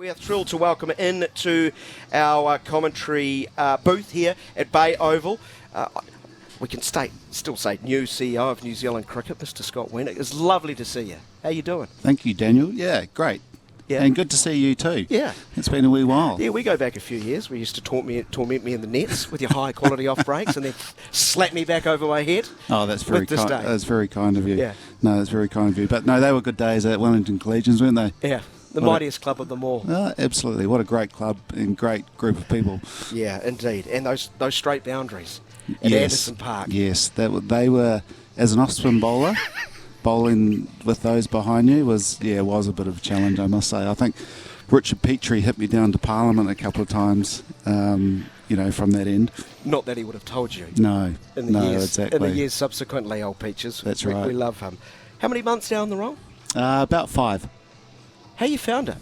We are thrilled to welcome into our commentary booth here at Bay Oval. We can still say new CEO of New Zealand Cricket, Mr. Scott Weenink. It's lovely to see you. How you doing? Thank you, Daniel. Yeah, great. Yeah. And good to see you too. Yeah. It's been a wee while. Yeah, we go back a few years. We used to torment me in the nets with your high quality off breaks and then slap me back over my head. Oh, that's very kind. That's very kind of you. Yeah. No, that's very kind of you. But no, they were good days at Wellington Collegians, weren't they? Yeah. The mightiest club of them all. Absolutely. What a great club and great group of people. Yeah, indeed. And those straight boundaries at Anderson Park. Yes, they were, as an off-spin bowler, bowling with those behind you was a bit of a challenge, I must say. I think Richard Petrie hit me down to Parliament a couple of times, from that end. Not that he would have told you. No, In exactly. the years subsequently, old Peaches. That's right. We love him. How many months down the role? About 5. How you found it?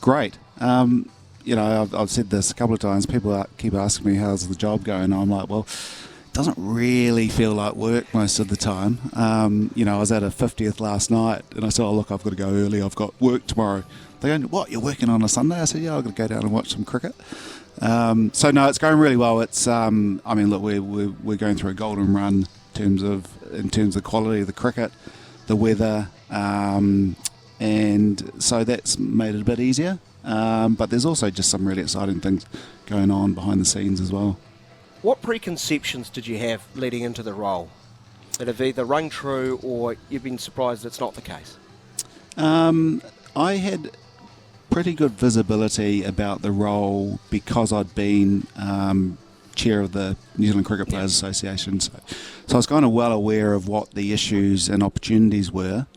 Great. I've said this a couple of times. People keep asking me, how's the job going? I'm like, well, it doesn't really feel like work most of the time. I was at a 50th last night, and I said, oh, look, I've got to go early. I've got work tomorrow. They go, what, you're working on a Sunday? I said, yeah, I've got to go down and watch some cricket. No, it's going really well. It's, look, we're going through a golden run in terms of quality of the cricket, the weather, and so that's made it a bit easier. But there's also just some really exciting things going on behind the scenes as well. What preconceptions did you have leading into the role that have either rung true or you've been surprised it's not the case? I had pretty good visibility about the role because I'd been chair of the New Zealand Cricket Players Association. So I was kind of well aware of what the issues and opportunities were.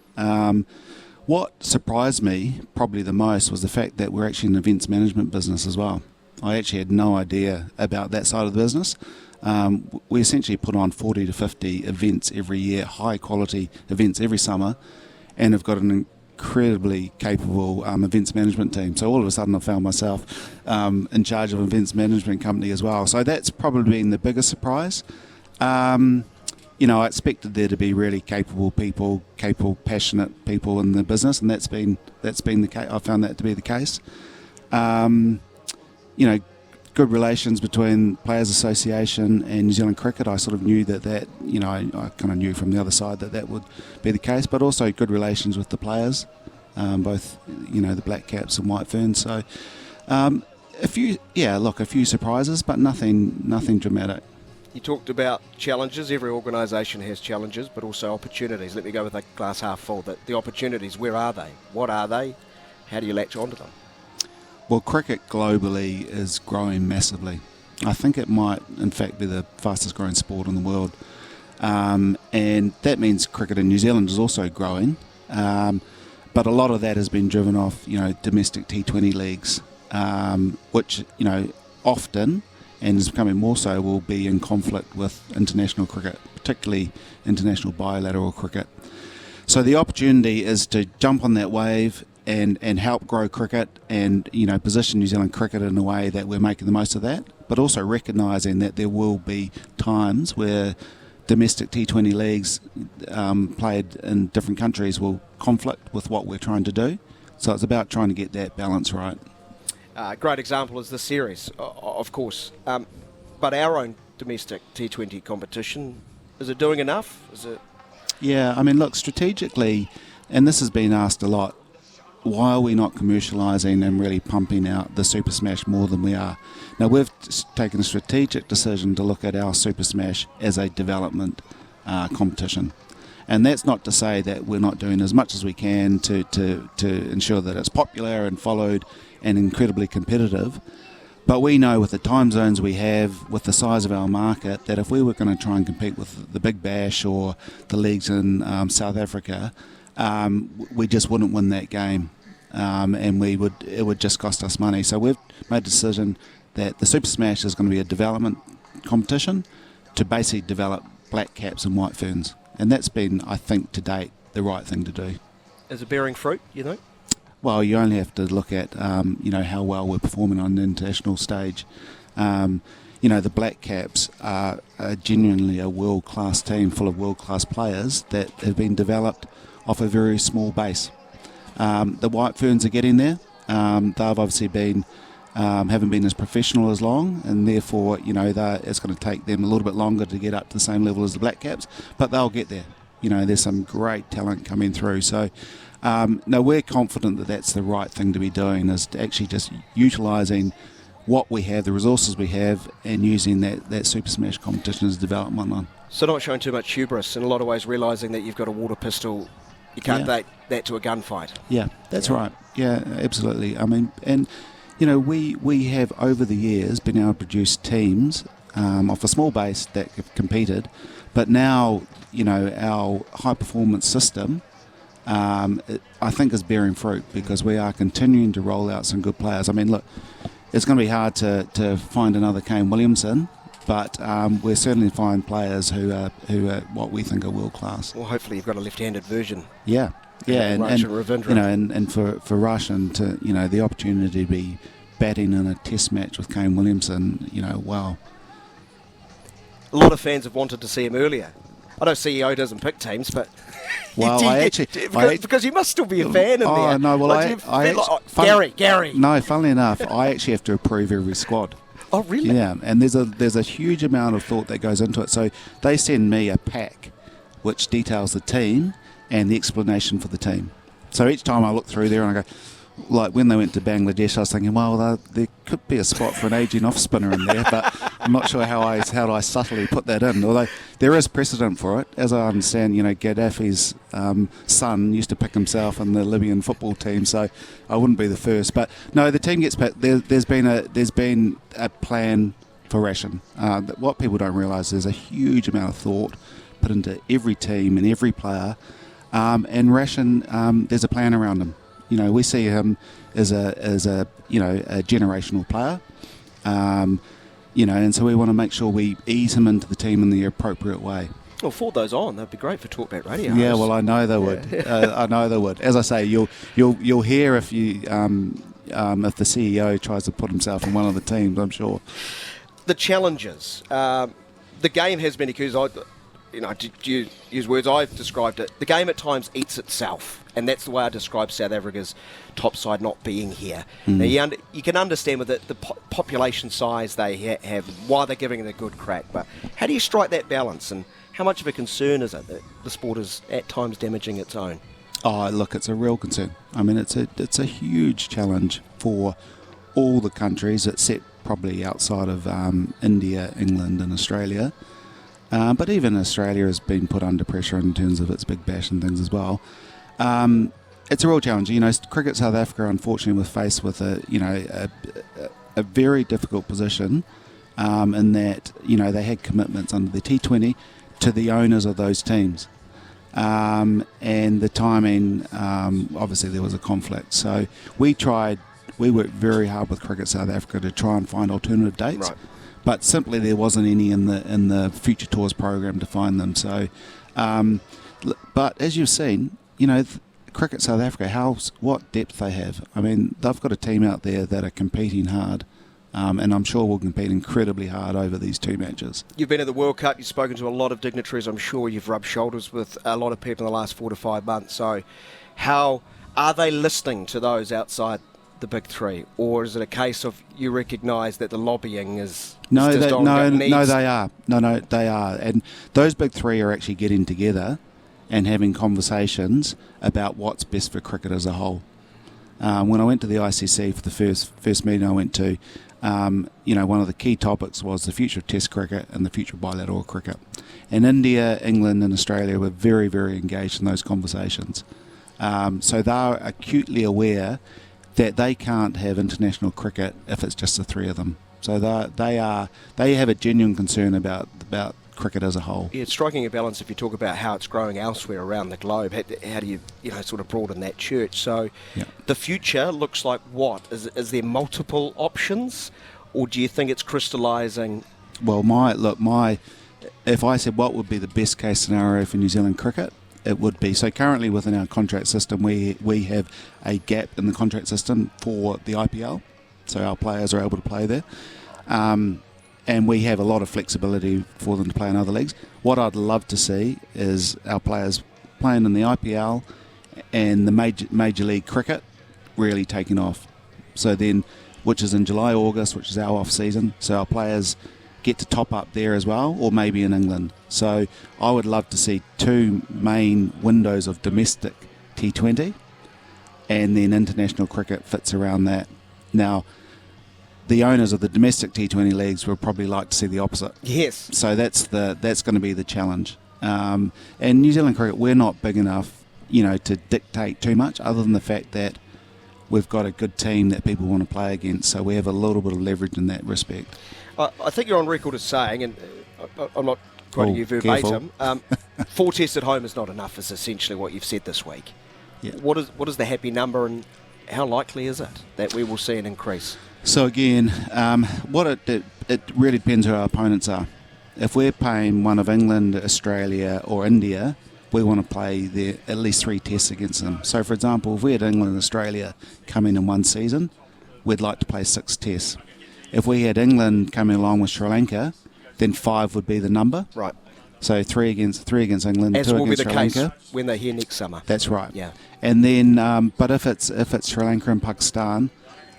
What surprised me probably the most was the fact that we're actually an events management business as well. I actually had no idea about that side of the business. We essentially put on 40 to 50 events every year, high quality events every summer, and have got an incredibly capable events management team. So all of a sudden I found myself in charge of an events management company as well. So that's probably been the biggest surprise. I expected there to be really capable people, passionate people in the business, and that's been the case. I found that to be the case. Good relations between Players Association and New Zealand Cricket. I sort of knew that I kind of knew from the other side that would be the case, but also good relations with the players, both the Black Caps and White Ferns. So a few surprises, but nothing dramatic. You talked about challenges. Every organisation has challenges, but also opportunities. Let me go with the glass half full. The opportunities, where are they? What are they? How do you latch onto them? Well, cricket globally is growing massively. I think it might, in fact, be the fastest growing sport in the world. And that means cricket in New Zealand is also growing. But a lot of that has been driven off, domestic T20 leagues, which, often, and is becoming more so, will be in conflict with international cricket, particularly international bilateral cricket. So the opportunity is to jump on that wave and help grow cricket and, position New Zealand cricket in a way that we're making the most of that, but also recognising that there will be times where domestic T20 leagues played in different countries will conflict with what we're trying to do. So it's about trying to get that balance right. Great example is the series, of course. But our own domestic T20 competition, is it doing enough? Yeah, look, strategically, and this has been asked a lot, why are we not commercialising and really pumping out the Super Smash more than we are? Now, we've taken a strategic decision to look at our Super Smash as a development competition. And that's not to say that we're not doing as much as we can to ensure that it's popular and followed and incredibly competitive. But we know with the time zones we have, with the size of our market, that if we were going to try and compete with the Big Bash or the leagues in South Africa, we just wouldn't win that game, and it would just cost us money. So we've made a decision that the Super Smash is going to be a development competition to basically develop Black Caps and White Ferns, and that's been, I think, to date, the right thing to do. Is it bearing fruit, you think? Well, you only have to look at how well we're performing on the international stage. The Black Caps are genuinely a world-class team full of world-class players that have been developed off a very small base. The White Ferns are getting there. They've obviously been haven't been as professional as long, and therefore, it's going to take them a little bit longer to get up to the same level as the Black Caps, but they'll get there. There's some great talent coming through. So, no, we're confident that that's the right thing to be doing, is to actually just utilising what we have, the resources we have, and using that Super Smash competition as a development line. So not showing too much hubris, in a lot of ways realising that you've got a water pistol, you can't date that to a gunfight. Yeah, that's right. Yeah, absolutely. I mean, and we have over the years been able to produce teams off a small base that have competed, but now our high performance system I think is bearing fruit, because we are continuing to roll out some good players. I mean, look, it's going to be hard to find another Kane Williamson, but we're certainly find players who are what we think are world class. Well, hopefully you've got a left-handed version. Yeah, and Ravindra. and for Russian to the opportunity to be batting in a Test match with Kane Williamson, wow. A lot of fans have wanted to see him earlier. I know CEO doesn't pick teams, but well, because you must still be a fan in there. No, well, Gary. No, funnily enough, I actually have to approve every squad. Oh, really? Yeah, and there's a huge amount of thought that goes into it. So they send me a pack which details the team and the explanation for the team. So each time I look through there and I go, like when they went to Bangladesh, I was thinking, well, there could be a spot for an aging off spinner in there, but I'm not sure how I subtly put that in. Although there is precedent for it, as I understand. Gaddafi's son used to pick himself in the Libyan football team, so I wouldn't be the first. But no, the team gets picked. There's been a plan for Ration. What people don't realise, there's a huge amount of thought put into every team and every player, and Ration, there's a plan around him. We see him as a generational player, and so we want to make sure we ease him into the team in the appropriate way. Well, forward those on. That'd be great for Talkback Radio. Yeah, well, I know they would. I know they would. As I say, you'll hear if the CEO tries to put himself in one of the teams, I'm sure. The challenges. The game has been accused. To use words, I've described it. The game at times eats itself, and that's the way I describe South Africa's top side not being here. Now, you can understand with the population size they have, why they're giving it a good crack, but how do you strike that balance, and how much of a concern is it that the sport is at times damaging its own? Oh, look, it's a real concern. I mean, it's a huge challenge for all the countries, except probably outside of India, England and Australia. But even Australia has been put under pressure in terms of its Big Bash and things as well. It's a real challenge. Cricket South Africa, unfortunately, was faced with a very difficult position in that they had commitments under the T20 to the owners of those teams, and the timing. Obviously, there was a conflict. So we worked very hard with Cricket South Africa to try and find alternative dates. Right. But simply there wasn't any in the Future Tours program to find them. So, but as you've seen, Cricket South Africa, what depth they have. I mean, they've got a team out there that are competing hard, and I'm sure will compete incredibly hard over these two matches. You've been at the World Cup. You've spoken to a lot of dignitaries. I'm sure you've rubbed shoulders with a lot of people in the last 4 to 5 months. So, how are they listening to those outside the big three, or is it a case of you recognise that the lobbying is they are. No, they are, and those big three are actually getting together and having conversations about what's best for cricket as a whole. When I went to the ICC for the first meeting I went to, one of the key topics was the future of Test cricket and the future of bilateral cricket. And India, England, and Australia were very, very engaged in those conversations. So they're acutely aware that they can't have international cricket if it's just the three of them. So they have a genuine concern about cricket as a whole. Yeah, it's striking a balance if you talk about how it's growing elsewhere around the globe. How do you sort of broaden that church? So The future looks like what? Is there multiple options, or do you think it's crystallising? Well, if I said what would be the best case scenario for New Zealand cricket, it would be. So currently within our contract system, we have a gap in the contract system for the IPL, so our players are able to play there, and we have a lot of flexibility for them to play in other leagues. What I'd love to see is our players playing in the IPL and the major league cricket really taking off. So then, which is in July, August, which is our off season. So our players get to top up there as well, or maybe in England. So I would love to see 2 main windows of domestic T20, and then international cricket fits around that. Now, the owners of the domestic T20 leagues would probably like to see the opposite. Yes. So that's going to be the challenge. And New Zealand cricket, we're not big enough, to dictate too much, other than the fact that we've got a good team that people want to play against. So we have a little bit of leverage in that respect. I think you're on record as saying, and I'm not quoting you verbatim, 4 tests at home is not enough, is essentially what you've said this week. Yeah. What is the happy number, and how likely is it that we will see an increase? So again, it really depends who our opponents are. If we're playing one of England, Australia or India, we want to play at least 3 tests against them. So for example, if we had England and Australia come in one season, we'd like to play 6 tests. If we had England coming along with Sri Lanka, then 5 would be the number. Right. So 3 against England, as 2 will be against the Sri case Lanka. when they're here next summer. That's right. Yeah. And then, but if it's Sri Lanka and Pakistan,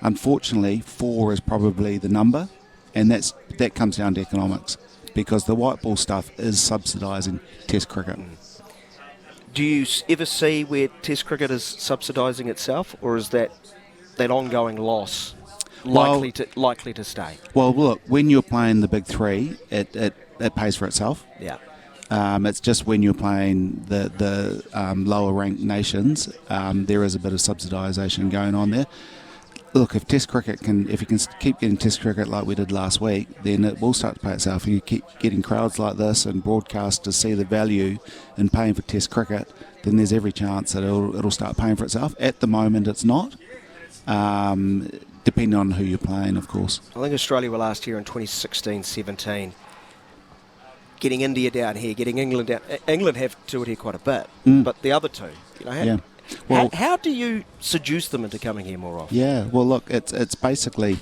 unfortunately, 4 is probably the number, and that comes down to economics, because the white ball stuff is subsidising Test cricket. Do you ever see where Test cricket is subsidising itself, or is that ongoing loss likely to stay? Well, look, when you're playing the big 3, it pays for itself. Yeah. It's just when you're playing the lower ranked nations, there is a bit of subsidisation going on there. Look, if you can keep getting Test cricket like we did last week, then it will start to pay itself. If you keep getting crowds like this and broadcasters see the value in paying for Test cricket, then there's every chance that it'll start paying for itself. At the moment, it's not, depending on who you're playing, of course. I think Australia were last year in 2016-17. Getting India down here, getting England down. England have toured here quite a bit, but the other two, how do you seduce them into coming here more often? Yeah, well, look, it's basically,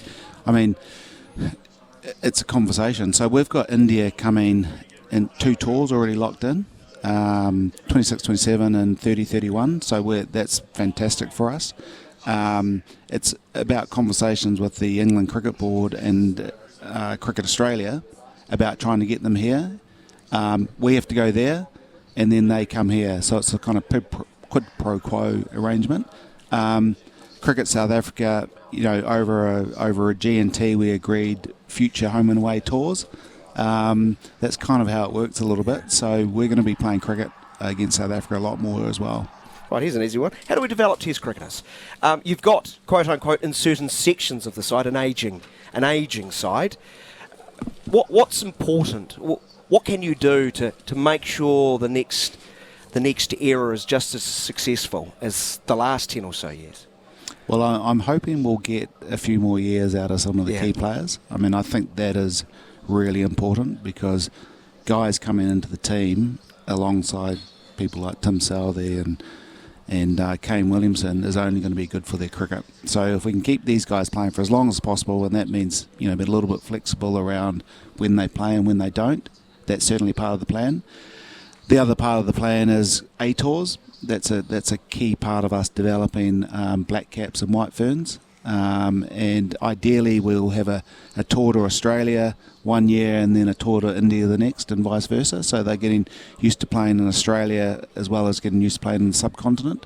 it's a conversation. So we've got India coming in 2 tours already locked in, 26-27 and 30-31. So that's fantastic for us. It's about conversations with the England Cricket Board and Cricket Australia about trying to get them here. We have to go there, and then they come here. So it's a kind of quid pro quo arrangement. Cricket South Africa, over a G&T, we agreed future home and away tours. That's kind of how it works a little bit. So we're going to be playing cricket against South Africa a lot more as well. Right, here's an easy one. How do we develop Test cricketers? You've got, quote unquote, in certain sections of the side, an aging side. What's important? What can you do to make sure the next era is just as successful as the last 10 or so years? Well, I'm hoping we'll get a few more years out of some of the key players. I think that is really important, because guys coming into the team alongside people like Tim Southey and Kane Williamson is only going to be good for their cricket. So if we can keep these guys playing for as long as possible, and that means be a little bit flexible around when they play and when they don't, that's certainly part of the plan. The other part of the plan is A tours. That's a key part of us developing black caps and white ferns. And ideally we'll have a tour to Australia one year and then a tour to India the next, and vice versa. So they're getting used to playing in Australia as well as getting used to playing in the subcontinent.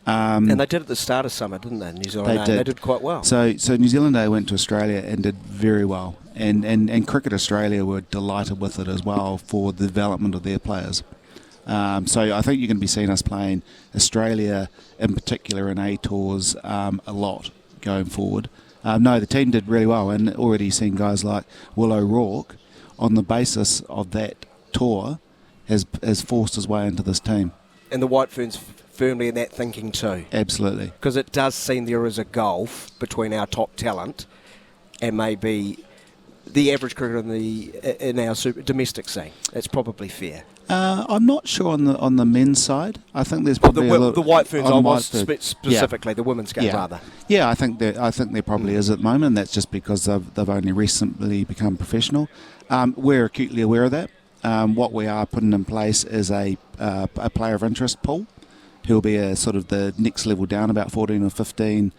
And they did at the start of summer, didn't they? New Zealand Day. They did quite well. So New Zealand Day went to Australia and did very well. And Cricket Australia were delighted with it as well for the development of their players. So I think you're going to be seeing us playing Australia in particular in A tours a lot going forward. No, the team did really well, and already seen guys like Will O'Rourke on the basis of that tour has forced his way into this team. And the White Ferns firmly in that thinking too. Absolutely. Because it does seem there is a gulf between our top talent and maybe the average cricketer in our domestic scene. That's probably fair. I'm not sure on the men's side. I think there's probably the White Ferns. Specifically the women's game rather. Yeah, I think there probably is at the moment. And that's just because they've only recently become professional. We're acutely aware of that. What we are putting in place is a player of interest pool, who'll be a sort of the next level down, about 14 or 15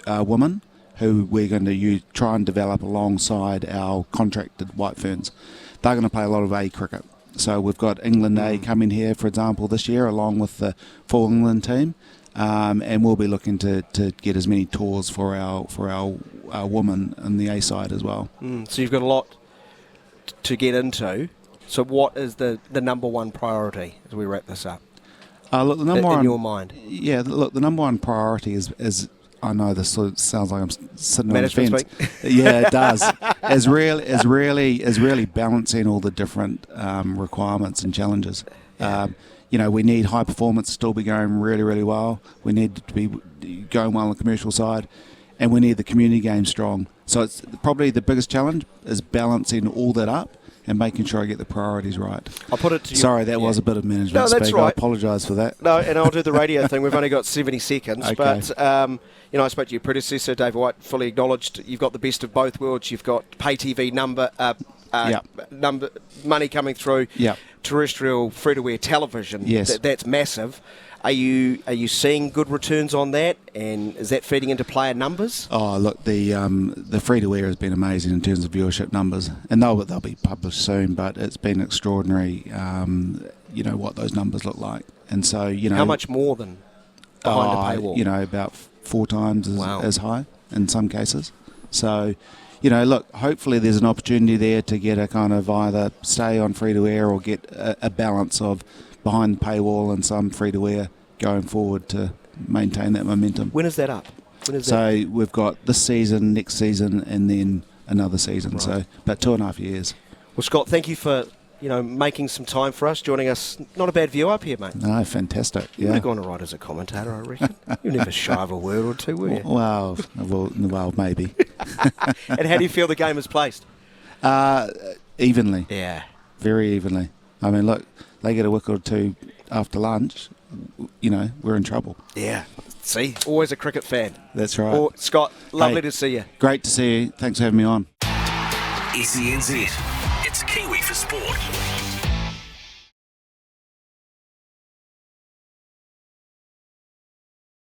women who we're going to try and develop alongside our contracted White Ferns. They're going to play a lot of A cricket. So we've got England A coming here, for example, this year, along with the full England team, and we'll be looking to get as many tours for our women in the A side as well. So you've got a lot to get into. So what is the number one priority as we wrap this up? Look, the number one, in your mind? Yeah, look, the number one priority is I know this sort of sounds like I'm sitting on the fence. Yeah, it does. Is really balancing all the different requirements and challenges. We need high performance to still be going really, really well. We need to be going well on the commercial side, and we need the community game strong. So it's probably the biggest challenge is balancing all that up and making sure I get the priorities right. I'll put it to you. Sorry, that was a bit of management speak. Right. I apologise for that. No, and I'll do the radio thing. We've only got 70 seconds. Okay. But, I spoke to your predecessor, David White, fully acknowledged you've got the best of both worlds. You've got pay TV number money coming through, terrestrial free-to-air television. Yes. That's massive. Are you seeing good returns on that, and is that feeding into player numbers? Oh, look, the free-to-air has been amazing in terms of viewership numbers, and they'll be published soon, but it's been extraordinary, what those numbers look like. And so, How much more than behind the paywall? About 4 times as high in some cases. So, look, hopefully there's an opportunity there to get a kind of either stay on free-to-air or get a balance of behind the paywall and some free-to-air going forward to maintain that momentum. When is that up? We've got this season, next season, and then another season. Right. So about 2.5 years. Well, Scott, thank you for making some time for us, joining us. Not a bad view up here, mate. No, fantastic. You would have gone all right as a commentator, I reckon. You were never shy of a word or two, were you? Well, maybe. And how do you feel the game is placed? Evenly. Yeah. Very evenly. I mean, look, they get a wicket or two after lunch, we're in trouble. Yeah. See, always a cricket fan. That's right. Scott, lovely to see you. Great to see you. Thanks for having me on. SENZ. It's Kiwi for sport.